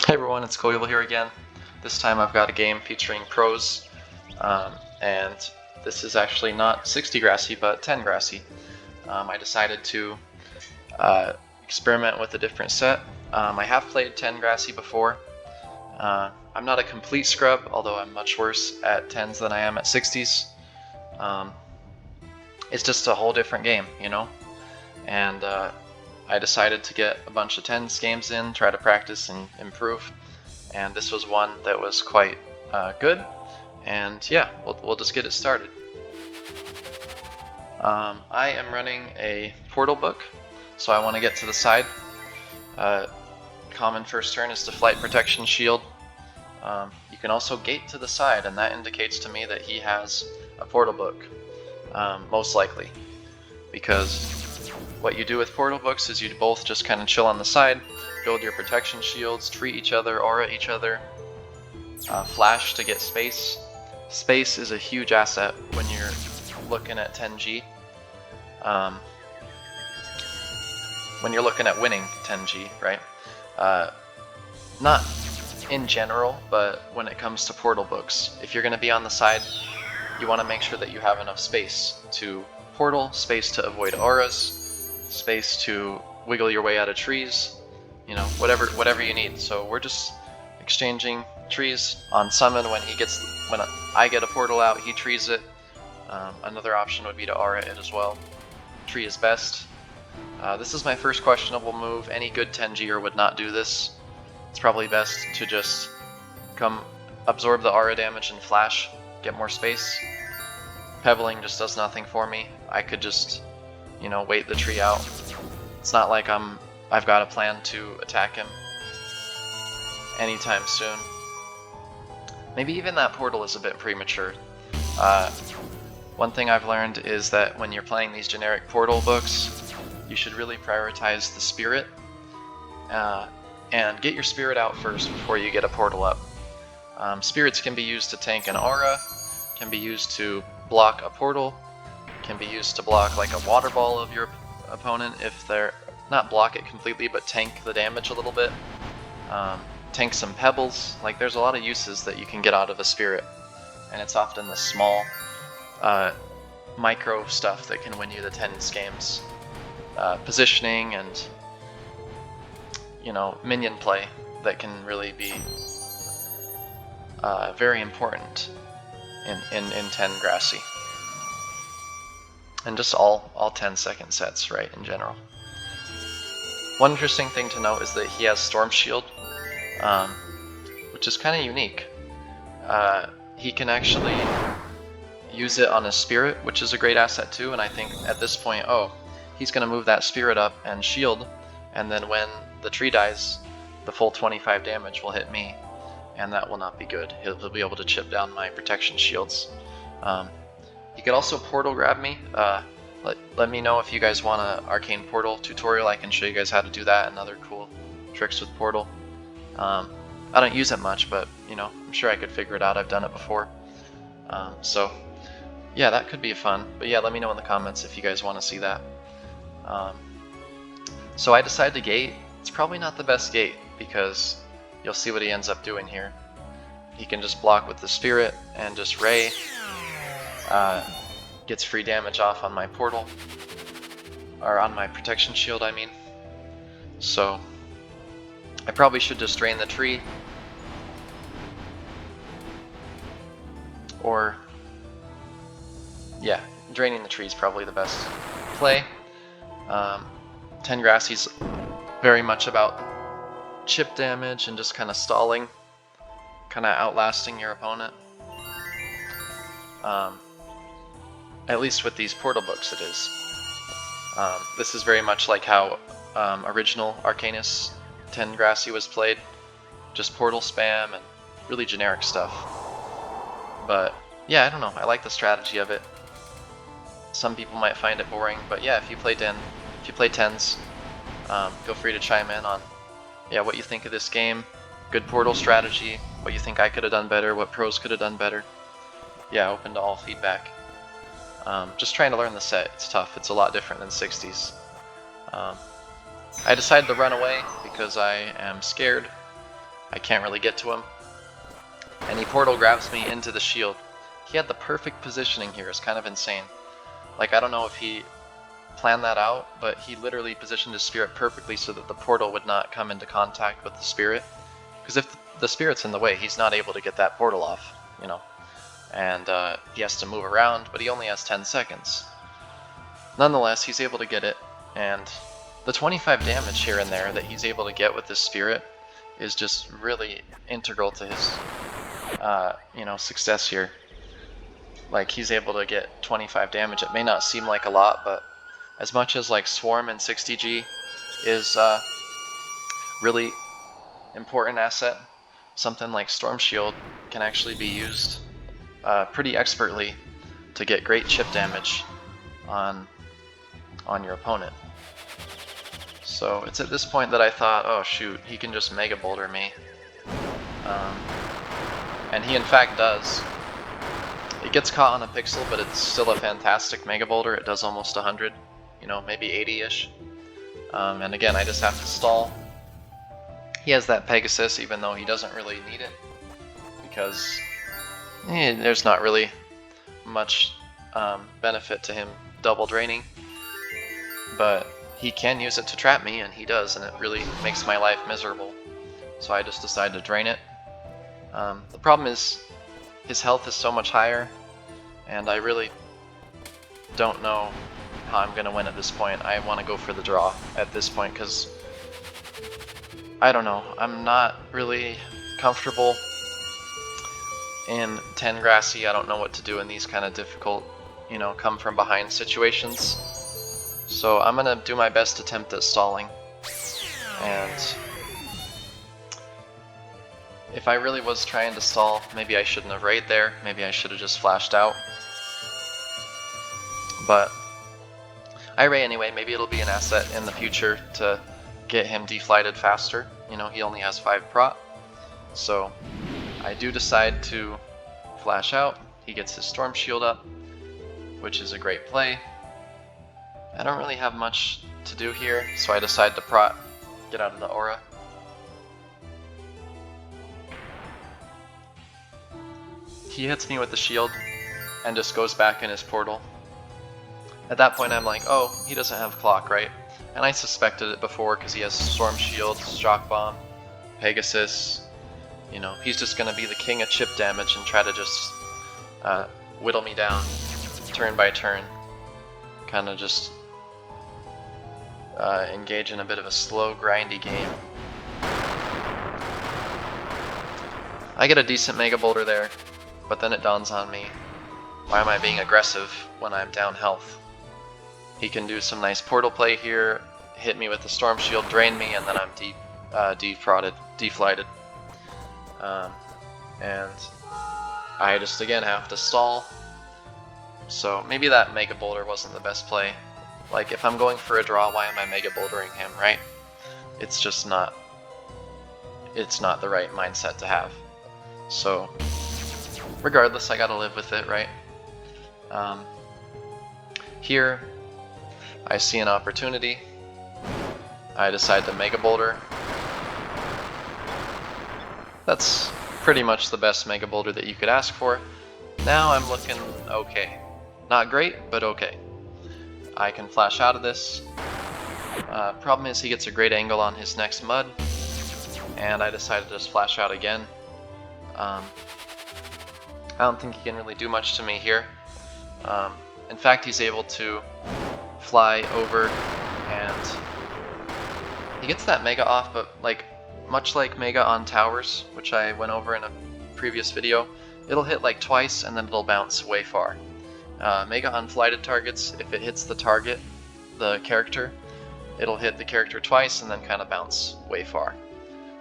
Hey everyone, it's Coeval here again. This time I've got a game featuring ProZ, and this is actually not 60 GRASSY, but 10 GRASSY. I decided to experiment with a different set. I have played 10 GRASSY before. I'm not a complete scrub, although I'm much worse at 10s than I am at 60s. It's just a whole different game, you know? And I decided to get a bunch of 10s games in, try to practice and improve, and this was one that was quite good, and yeah, we'll just get it started. I am running a portal book, so I want to get to the side. Common first turn is to flight protection shield. You can also gate to the side, and that indicates to me that he has a portal book, most likely, because what you do with portal books is you both just kind of chill on the side, build your protection shields, treat each other, aura each other, flash to get space. Space is a huge asset when you're looking at 10G. When you're looking at winning 10G, right? Not in general, but when it comes to portal books. If you're going to be on the side, you want to make sure that you have enough space to portal, space to avoid auras, space to wiggle your way out of trees, you know, whatever you need. So we're just exchanging trees on summon. When I get a portal out, he trees it. Another option would be to aura it as well. Tree is best. This is my first questionable move. Any good 10G'er would not do this. It's probably best to just come absorb the aura damage and flash, get more space. Pebbling just does nothing for me. I could just, you know, wait the tree out. It's not like I've got a plan to attack him anytime soon. Maybe even that portal is a bit premature. One thing I've learned is that when you're playing these generic portal books, you should really prioritize the spirit, and get your spirit out first before you get a portal up. Spirits can be used to tank an aura, can be used to block a portal, can be used to block like a water ball of your opponent if they're not block it completely, but tank the damage a little bit. Tank some pebbles. Like, there's a lot of uses that you can get out of a spirit, and it's often the small micro stuff that can win you the 10s games. Positioning and, you know, minion play that can really be very important in 10 GRASSY. And just all 10-second sets, right, in general. One interesting thing to note is that he has Storm Shield, which is kind of unique. He can actually use it on his spirit, which is a great asset too, and I think at this point, oh, he's going to move that spirit up and shield, and then when the tree dies, the full 25 damage will hit me, and that will not be good. He'll be able to chip down my protection shields. You could also portal grab me. Let me know if you guys want an arcane portal tutorial. I can show you guys how to do that and other cool tricks with portal. I don't use it much, but you know, I'm sure I could figure it out. I've done it before. So yeah, that could be fun. But yeah, let me know in the comments if you guys want to see that. So I decided to gate. It's probably not the best gate because you'll see what he ends up doing here. He can just block with the spirit and just ray. Gets free damage off on my portal, or on my protection shield, I mean. So I probably should just drain the tree, or yeah, draining the tree is probably the best play. 10 GRASSY's very much about chip damage and just kind of stalling, kind of outlasting your opponent. At least with these portal books it is. This is very much like how original Arcanists 10 GRASSY was played. Just portal spam and really generic stuff. But yeah, I don't know, I like the strategy of it. Some people might find it boring, but yeah, if you play 10s, feel free to chime in on what you think of this game, good portal strategy, what you think I could have done better, what ProZ could have done better. Yeah, open to all feedback. Just trying to learn the set. It's tough. It's a lot different than 60s. I decided to run away because I am scared I can't really get to him. And he portal grabs me into the shield. He had the perfect positioning here. It's kind of insane. Like, I don't know if he planned that out, but he literally positioned his spirit perfectly so that the portal would not come into contact with the spirit. Because if the spirit's in the way, he's not able to get that portal off, you know. And he has to move around, but he only has 10 seconds. Nonetheless, he's able to get it, and the 25 damage here and there that he's able to get with this spirit is just really integral to his, you know, success here. Like, he's able to get 25 damage. It may not seem like a lot, but as much as like Swarm and 60G is really important asset, something like Storm Shield can actually be used pretty expertly to get great chip damage on your opponent. So it's at this point that I thought, oh shoot, he can just Mega Boulder me. And he in fact does. It gets caught on a pixel, but it's still a fantastic Mega Boulder. It does almost 100, you know, maybe 80-ish. And again, I just have to stall. He has that Pegasus, even though he doesn't really need it, because there's not really much benefit to him double draining. But he can use it to trap me, and he does, and it really makes my life miserable. So I just decided to drain it. The problem is, his health is so much higher, and I really don't know how I'm going to win at this point. I want to go for the draw at this point, because I don't know, I'm not really comfortable in 10 Grassy. I don't know what to do in these kind of difficult, you know, come from behind situations. So I'm going to do my best attempt at stalling, and if I really was trying to stall, maybe I shouldn't have raid there, maybe I should have just flashed out. But I ray anyway, maybe it'll be an asset in the future to get him deflighted faster. You know, he only has 5 prot. So I do decide to flash out. He gets his Storm Shield up, which is a great play. I don't really have much to do here, so I decide to prot, get out of the aura. He hits me with the shield and just goes back in his portal. At that point I'm like, oh, he doesn't have clock, right? And I suspected it before because he has Storm Shield, Shock Bomb, Pegasus. You know, he's just going to be the king of chip damage and try to just whittle me down turn by turn. Kind of just engage in a bit of a slow, grindy game. I get a decent Mega Boulder there, but then it dawns on me, why am I being aggressive when I'm down health? He can do some nice portal play here, hit me with the Storm Shield, drain me, and then I'm deflighted. And I just again have to stall. So maybe that Mega Boulder wasn't the best play. Like, if I'm going for a draw, why am I Mega Bouldering him, right? It's just not, it's not the right mindset to have. So regardless, I gotta live with it, right? Here, I see an opportunity. I decide to Mega Boulder. That's pretty much the best Mega Boulder that you could ask for. Now I'm looking okay. Not great, but okay. I can flash out of this. Problem is he gets a great angle on his next mud, and I decided to just flash out again. I don't think he can really do much to me here. In fact, he's able to fly over, and he gets that Mega off, but like much like Mega on towers, which I went over in a previous video, it'll hit like twice and then it'll bounce way far. Mega on flighted targets, if it hits the target, the character, it'll hit the character twice and then kind of bounce way far.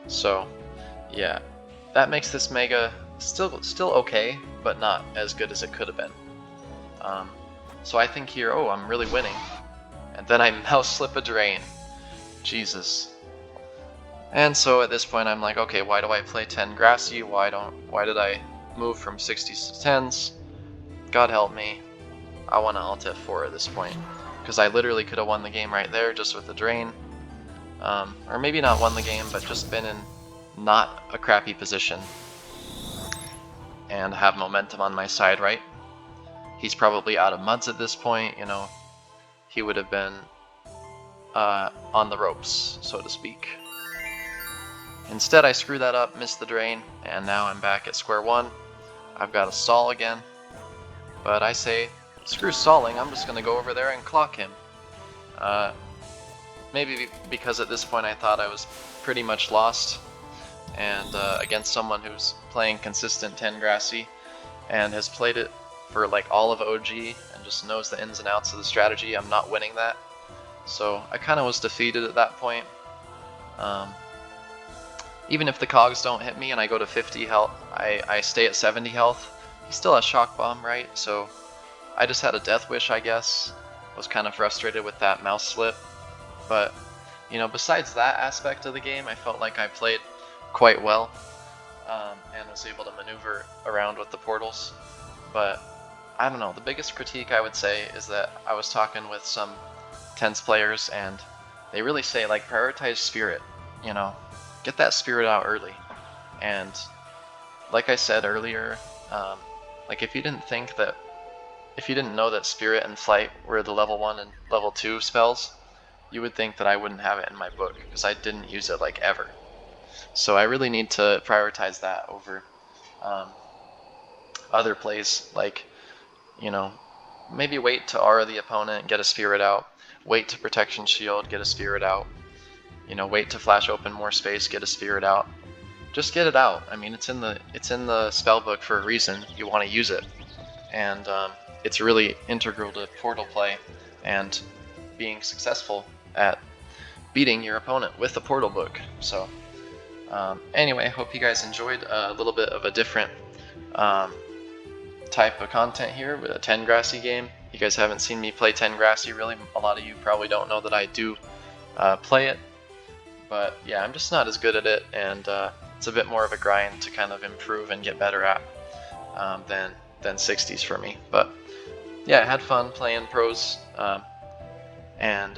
So yeah, that makes this Mega still okay, but not as good as it could have been. So I think here, oh, I'm really winning, and then I mouse slip a drain. Jesus. And so at this point I'm like, okay, why do I play 10 Grassy? Why did I move from 60s to 10s? God help me. I want to Alt F4 at this point, because I literally could have won the game right there just with the drain. Or maybe not won the game, but just been in not a crappy position and have momentum on my side, right? He's probably out of muds at this point, you know. He would have been on the ropes, so to speak. Instead, I screw that up, miss the drain, and now I'm back at square one. I've got to stall again, but I say, screw stalling, I'm just going to go over there and clock him. Maybe because at this point I thought I was pretty much lost, and against someone who's playing consistent 10 Grassy and has played it for like all of OG and just knows the ins and outs of the strategy, I'm not winning that. So I kind of was defeated at that point. Even if the cogs don't hit me and I go to 50 health, I stay at 70 health, he still has shock bomb, right? So I just had a death wish, I guess. Was kind of frustrated with that mouse slip. But, you know, besides that aspect of the game, I felt like I played quite well and was able to maneuver around with the portals. But I don't know, the biggest critique I would say is that I was talking with some TenS players and they really say, like, prioritize spirit, you know, get that spirit out early. And like I said earlier, like if you didn't know that spirit and flight were the level 1 and level 2 spells, you would think that I wouldn't have it in my book because I didn't use it like ever. So I really need to prioritize that over other plays, like, you know, maybe wait to aura the opponent, get a spirit out, wait to protection shield, get a spirit out, you know, wait to flash open more space, get a spirit out. Just get it out. I mean, it's in the spell book for a reason. You want to use it, and it's really integral to portal play and being successful at beating your opponent with a portal book. So anyway, hope you guys enjoyed a little bit of a different type of content here with a 10 Grassy game. You guys haven't seen me play 10 Grassy really. A lot of you probably don't know that I do play it, but yeah, I'm just not as good at it, and it's a bit more of a grind to kind of improve and get better at than 60s for me. But yeah, I had fun playing ProZ, and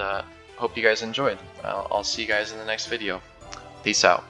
hope you guys enjoyed. I'll see you guys in the next video. Peace out.